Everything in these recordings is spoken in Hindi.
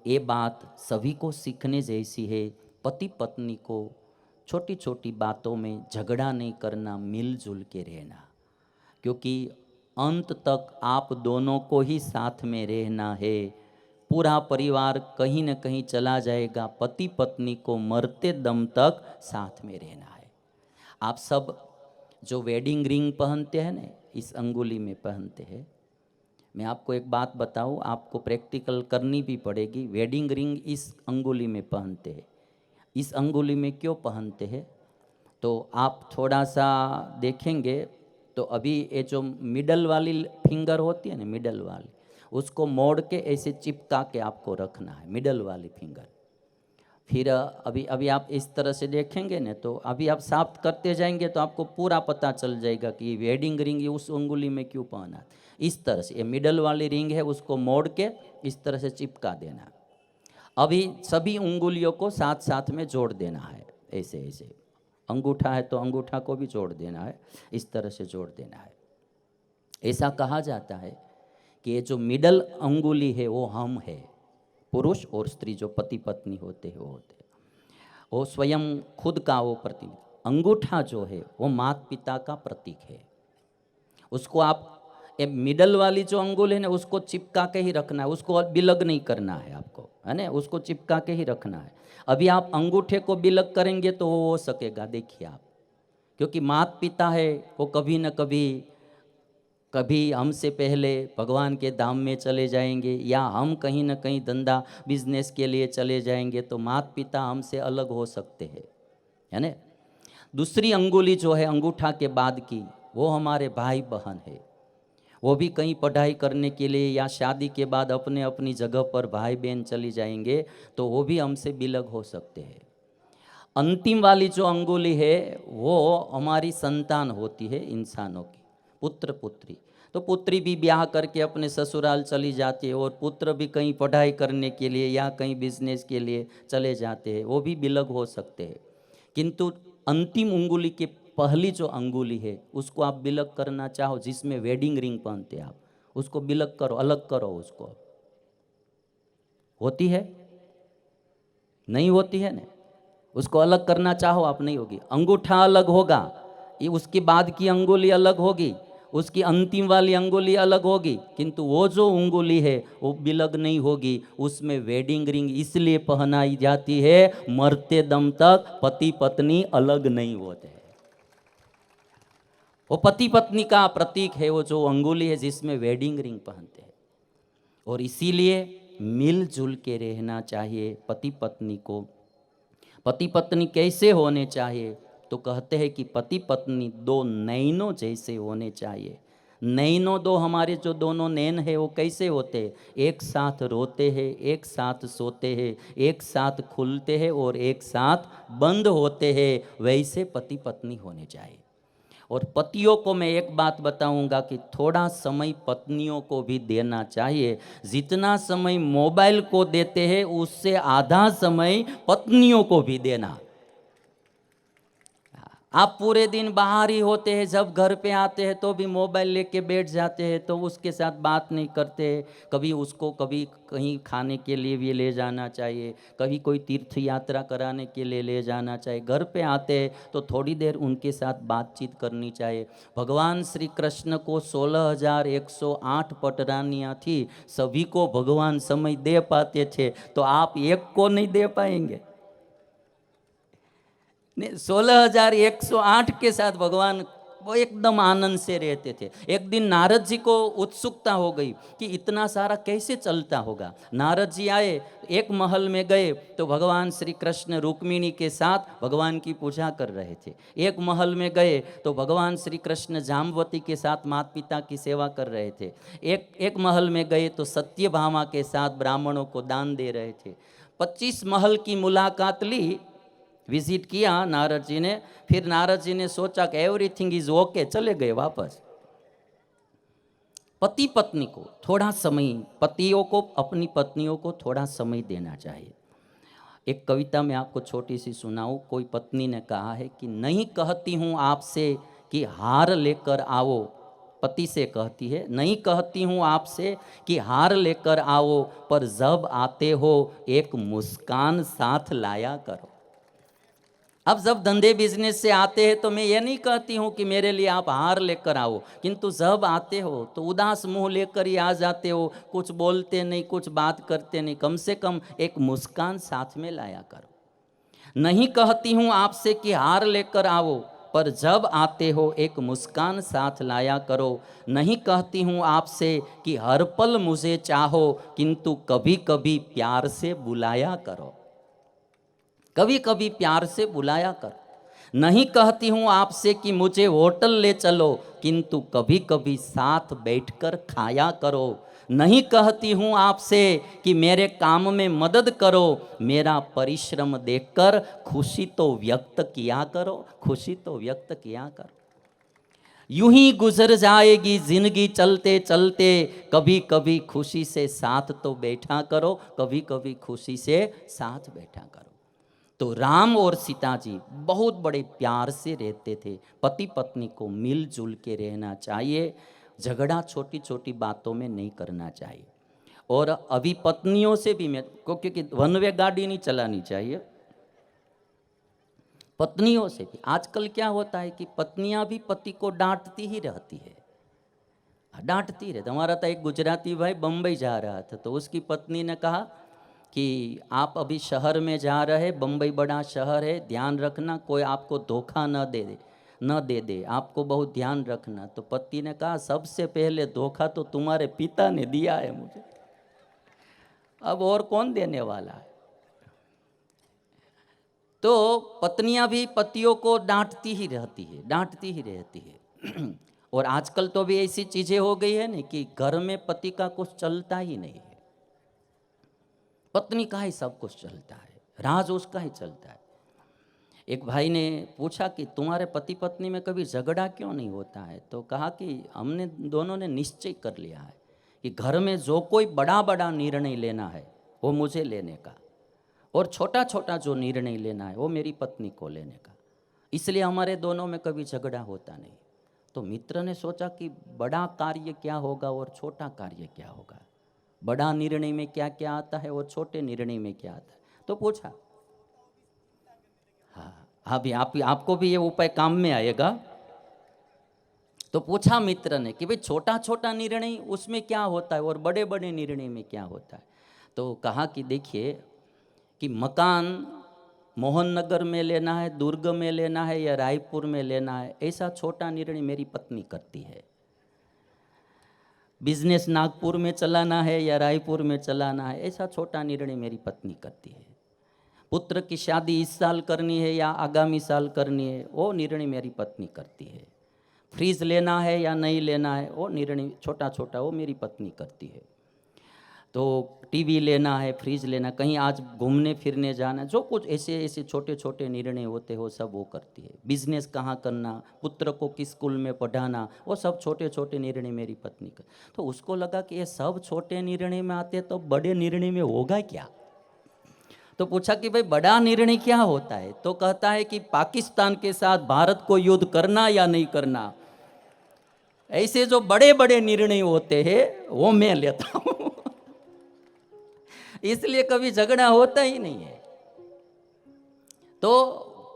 ये बात सभी को सीखने जैसी है। पति पत्नी को छोटी छोटी बातों में झगड़ा नहीं करना, मिलजुल के रहना, क्योंकि अंत तक आप दोनों को ही साथ में रहना है। पूरा परिवार कहीं न कहीं चला जाएगा, पति पत्नी को मरते दम तक साथ में रहना है। आप सब जो वेडिंग रिंग पहनते हैं ना, इस अंगुली में पहनते हैं। मैं आपको एक बात बताऊं, आपको प्रैक्टिकल करनी भी पड़ेगी। वेडिंग रिंग इस अंगुली में पहनते हैं। इस अंगुली में क्यों पहनते हैं तो आप थोड़ा सा देखेंगे तो अभी ये जो मिडल वाली फिंगर होती है ना, मिडल वाली, उसको मोड़ के ऐसे चिपका के आपको रखना है, मिडल वाली फिंगर। फिर अभी अभी आप इस तरह से देखेंगे ना, तो अभी आप साफ करते जाएंगे तो आपको पूरा पता चल जाएगा कि वेडिंग रिंग ये उस उंगली में क्यों पहना। इस तरह से ये मिडल वाली रिंग है, उसको मोड़ के इस तरह से चिपका देना। अभी सभी उंगलियों को साथ साथ में जोड़ देना है, ऐसे ऐसे। अंगूठा है तो अंगूठा को भी जोड़ देना है, इस तरह से जोड़ देना है। ऐसा कहा जाता है कि ये जो मिडल अंगुली है वो हम है, पुरुष और स्त्री जो पति पत्नी होते हैं वो होते हैं, वो स्वयं खुद का वो प्रतीक। अंगूठा जो है वो माता पिता का प्रतीक है। उसको आप ये मिडल वाली जो अंगुल है ना, उसको चिपका के ही रखना है, उसको बिलग नहीं करना है आपको, है ना, उसको चिपका के ही रखना है। अभी आप अंगूठे को बिलग करेंगे तो वो हो सकेगा, देखिए आप, क्योंकि माता पिता है वो कभी न कभी कभी हमसे पहले भगवान के धाम में चले जाएंगे, या हम कहीं ना कहीं धंधा बिजनेस के लिए चले जाएंगे, तो माता पिता हमसे अलग हो सकते हैं, है ना। दूसरी अंगुली जो है अंगूठा के बाद की, वो हमारे भाई बहन है। वो भी कहीं पढ़ाई करने के लिए या शादी के बाद अपने अपनी जगह पर भाई बहन चली जाएंगे, तो वो भी हमसे बिलग हो सकते हैं। अंतिम वाली जो अंगुली है वो हमारी संतान होती है इंसानों की, पुत्र पुत्री। तो पुत्री भी ब्याह करके अपने ससुराल चली जाती है, और पुत्र भी कहीं पढ़ाई करने के लिए या कहीं बिजनेस के लिए चले जाते हैं, वो भी बिलग हो सकते हैं। किंतु अंतिम उंगली की पहली जो अंगुली है उसको आप बिलग करना चाहो, जिसमें वेडिंग रिंग पहनते हैं आप, उसको बिलग करो, अलग करो उसको। होती है? नहीं होती है ना। उसको अलग करना चाहो आप, नहीं होगी। अंगूठा अलग होगा, ये उसके बाद की अंगुली अलग होगी, उसकी अंतिम वाली अंगुली अलग होगी, किंतु वो जो उंगली है वो बिलग नहीं होगी। उसमें वेडिंग रिंग इसलिए पहनाई जाती है, मरते दम तक पति पत्नी अलग नहीं होते। वो पति पत्नी का प्रतीक है, वो जो अंगुली है जिसमें वेडिंग रिंग पहनते हैं। और इसीलिए मिलजुल के रहना चाहिए पति पत्नी को। पति पत्नी कैसे होने चाहिए तो कहते हैं कि पति पत्नी दो नैनों जैसे होने चाहिए। नैनों, दो हमारे जो दोनों नैन है वो कैसे होते हैं? एक साथ रोते हैं, एक साथ सोते हैं, एक साथ खुलते हैं और एक साथ बंद होते हैं। वैसे पति पत्नी होने चाहिए। और पतियों को मैं एक बात बताऊंगा कि थोड़ा समय पत्नियों को भी देना चाहिए। जितना समय मोबाइल को देते हैं उससे आधा समय पत्नियों को भी देना। आप पूरे दिन बाहर ही होते हैं, जब घर पे आते हैं तो भी मोबाइल लेके बैठ जाते हैं, तो उसके साथ बात नहीं करते। कभी उसको कभी कहीं खाने के लिए भी ले जाना चाहिए, कभी कोई तीर्थ यात्रा कराने के लिए ले जाना चाहिए। घर पे आते हैं तो थोड़ी देर उनके साथ बातचीत करनी चाहिए। भगवान श्री कृष्ण को 16,108 पटरानियाँ थी, सभी को भगवान समय दे पाते थे, तो आप एक को नहीं दे पाएंगे? 16,108 के साथ भगवान वो एकदम आनंद से रहते थे। एक दिन नारद जी को उत्सुकता हो गई कि इतना सारा कैसे चलता होगा। नारद जी आए, एक महल में गए तो भगवान श्री कृष्ण रुक्मिणी के साथ भगवान की पूजा कर रहे थे। एक महल में गए तो भगवान श्री कृष्ण जाम्बवती के साथ माता पिता की सेवा कर रहे थे। एक महल में गए तो सत्यभामा के साथ ब्राह्मणों को दान दे रहे थे। 25 महल की मुलाकात ली, विजिट किया नारद जी ने। फिर नारद जी ने सोचा कि एवरीथिंग इज ओके, चले गए वापस। पति पत्नी को थोड़ा समय, पतियों को अपनी पत्नियों को थोड़ा समय देना चाहिए। एक कविता मैं आपको छोटी सी सुनाऊं। कोई पत्नी ने कहा है कि नहीं कहती हूं आपसे कि हार लेकर आओ, पति से कहती है, नहीं कहती हूँ आपसे कि हार लेकर आओ, पर जब आते हो एक मुस्कान साथ लाया करो। अब जब धंधे बिजनेस से आते हैं तो मैं ये नहीं कहती हूँ कि मेरे लिए आप हार लेकर आओ, किंतु जब आते हो तो उदास मुंह लेकर ही आ जाते हो, कुछ बोलते नहीं, कुछ बात करते नहीं, कम से कम एक मुस्कान साथ में लाया करो। नहीं कहती हूँ आपसे कि हार लेकर आओ, पर जब आते हो एक मुस्कान साथ लाया करो। नहीं कहती हूँ आपसे कि हर पल मुझे चाहो, किंतु कभी कभी प्यार से बुलाया करो, कभी कभी प्यार से बुलाया कर। नहीं कहती हूँ आपसे कि मुझे होटल ले चलो, किंतु कभी कभी साथ बैठकर खाया करो। नहीं कहती हूँ आपसे कि मेरे काम में मदद करो, मेरा परिश्रम देखकर खुशी तो व्यक्त किया करो, खुशी तो व्यक्त किया करो। यूं ही गुजर जाएगी जिंदगी चलते चलते, कभी कभी खुशी से साथ तो बैठा करो, कभी कभी खुशी से साथ बैठा करो। तो राम और सीता जी बहुत बड़े प्यार से रहते थे। पति पत्नी को मिलजुल के रहना चाहिए, झगड़ा छोटी छोटी बातों में नहीं करना चाहिए। और अभी पत्नियों से भी मैं क्योंकि वन वे गाड़ी नहीं चलानी चाहिए, पत्नियों से भी। आजकल क्या होता है कि पत्नियां भी पति को डांटती ही रहती है, डांटती रहती। हमारा था एक गुजराती भाई बम्बई जा रहा था, तो उसकी पत्नी ने कहा कि आप अभी शहर में जा रहे, बम्बई बड़ा शहर है, ध्यान रखना कोई आपको धोखा न दे दे, आपको बहुत ध्यान रखना। तो पति ने कहा, सबसे पहले धोखा तो तुम्हारे पिता ने दिया है मुझे, अब और कौन देने वाला है। तो पत्नियां भी पतियों को डांटती ही रहती है, डांटती ही रहती है। और आजकल तो भी ऐसी चीजें हो गई है ना कि घर में पति का कुछ चलता ही नहीं है, पत्नी का ही सब कुछ चलता है, राज उसका ही चलता है। एक भाई ने पूछा कि तुम्हारे पति पत्नी में कभी झगड़ा क्यों नहीं होता है? तो कहा कि हमने दोनों ने निश्चय कर लिया है कि घर में जो कोई बड़ा बड़ा निर्णय लेना है वो मुझे लेने का, और छोटा छोटा जो निर्णय लेना है वो मेरी पत्नी को लेने का, इसलिए हमारे दोनों में कभी झगड़ा होता नहीं। तो मित्र ने सोचा कि बड़ा कार्य क्या होगा और छोटा कार्य क्या होगा, बड़ा निर्णय में क्या क्या आता है और छोटे निर्णय में क्या आता है। तो पूछा, हाँ अभी आपको भी ये उपाय काम में आएगा। तो पूछा मित्र ने कि भाई छोटा छोटा निर्णय उसमें क्या होता है और बड़े बड़े निर्णय में क्या होता है। तो कहा कि देखिए कि मकान मोहन नगर में लेना है, दुर्ग में लेना है या रायपुर में लेना है, ऐसा छोटा निर्णय मेरी पत्नी करती है। बिजनेस नागपुर में चलाना है या रायपुर में चलाना है, ऐसा छोटा निर्णय मेरी पत्नी करती है। पुत्र की शादी इस साल करनी है या आगामी साल करनी है, वो निर्णय मेरी पत्नी करती है। फ्रीज लेना है या नहीं लेना है, वो निर्णय छोटा छोटा वो मेरी पत्नी करती है। तो टीवी लेना है, फ्रीज लेना, कहीं आज घूमने फिरने जाना, जो कुछ ऐसे ऐसे छोटे छोटे निर्णय होते हो सब वो करती है। बिजनेस कहाँ करना, पुत्र को किस स्कूल में पढ़ाना, वो सब छोटे छोटे निर्णय मेरी पत्नी कर। तो उसको लगा कि ये सब छोटे निर्णय में आते तो बड़े निर्णय में होगा क्या। तो पूछा कि भाई बड़ा निर्णय क्या होता है? तो कहता है कि पाकिस्तान के साथ भारत को युद्ध करना या नहीं करना, ऐसे जो बड़े बड़े निर्णय होते हैं वो मैं लेता हूं। इसलिए कभी झगड़ा होता ही नहीं है। तो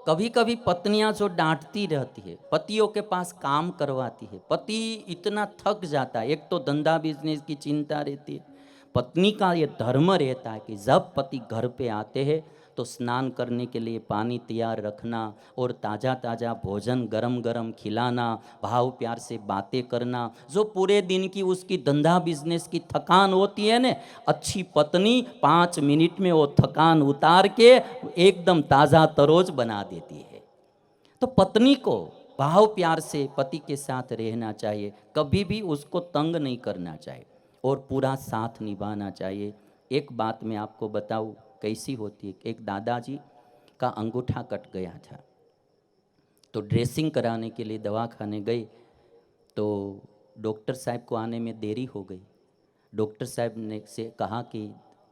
कभी कभी पत्नियां जो डांटती रहती है, पतियों के पास काम करवाती है, पति इतना थक जाता है, एक तो धंधा बिजनेस की चिंता रहती है, पत्नी का ये धर्म रहता है कि जब पति घर पे आते हैं तो स्नान करने के लिए पानी तैयार रखना और ताज़ा ताज़ा भोजन गरम गरम खिलाना, भाव प्यार से बातें करना। जो पूरे दिन की उसकी धंधा बिजनेस की थकान होती है ना, अच्छी पत्नी 5 मिनट में वो थकान उतार के एकदम ताज़ा तरोज बना देती है। तो पत्नी को भाव प्यार से पति के साथ रहना चाहिए, कभी भी उसको तंग नहीं करना चाहिए और पूरा साथ निभाना चाहिए। एक बात मैं आपको बताऊं कैसी होती है। एक दादाजी का अंगूठा कट गया था, तो ड्रेसिंग कराने के लिए दवाखाने गए, तो डॉक्टर साहब को आने में देरी हो गई। डॉक्टर साहब ने से कहा कि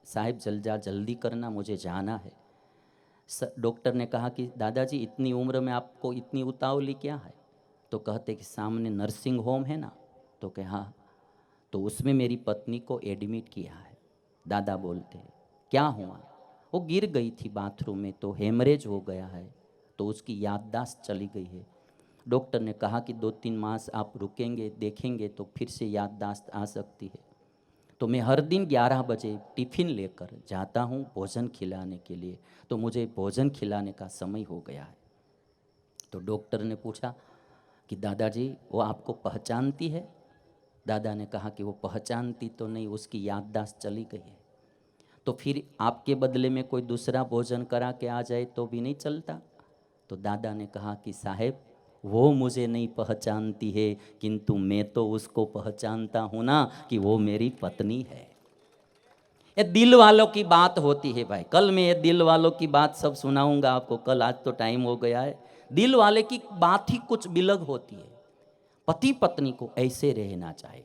साहब जल्दी करना, मुझे जाना है। डॉक्टर ने कहा कि दादाजी इतनी उम्र में आपको इतनी उतावली क्या है? तो कहते कि सामने नर्सिंग होम है ना, तो कहे हाँ। तो उसमें मेरी पत्नी को एडमिट किया है। दादा बोलते हैं क्या हुआ? वो गिर गई थी बाथरूम में तो हेमरेज हो गया है, तो उसकी याददाश्त चली गई है। डॉक्टर ने कहा कि 2-3 मास आप रुकेंगे, देखेंगे तो फिर से याददाश्त आ सकती है। तो मैं हर दिन 11 बजे टिफ़िन लेकर जाता हूँ भोजन खिलाने के लिए, तो मुझे भोजन खिलाने का समय हो गया है। तो डॉक्टर ने पूछा कि दादाजी वो आपको पहचानती है? दादा ने कहा कि वो पहचानती तो नहीं, उसकी याददाश्त चली गई है। तो फिर आपके बदले में कोई दूसरा भोजन करा के आ जाए तो भी नहीं चलता? तो दादा ने कहा कि साहेब वो मुझे नहीं पहचानती है, किंतु मैं तो उसको पहचानता हूँ ना कि वो मेरी पत्नी है। ये दिल वालों की बात होती है भाई। कल मैं ये दिल वालों की बात सब सुनाऊंगा आपको, कल, आज तो टाइम हो गया है। दिल वाले की बात ही कुछ बिलग होती है। पति पत्नी को ऐसे रहना चाहिए।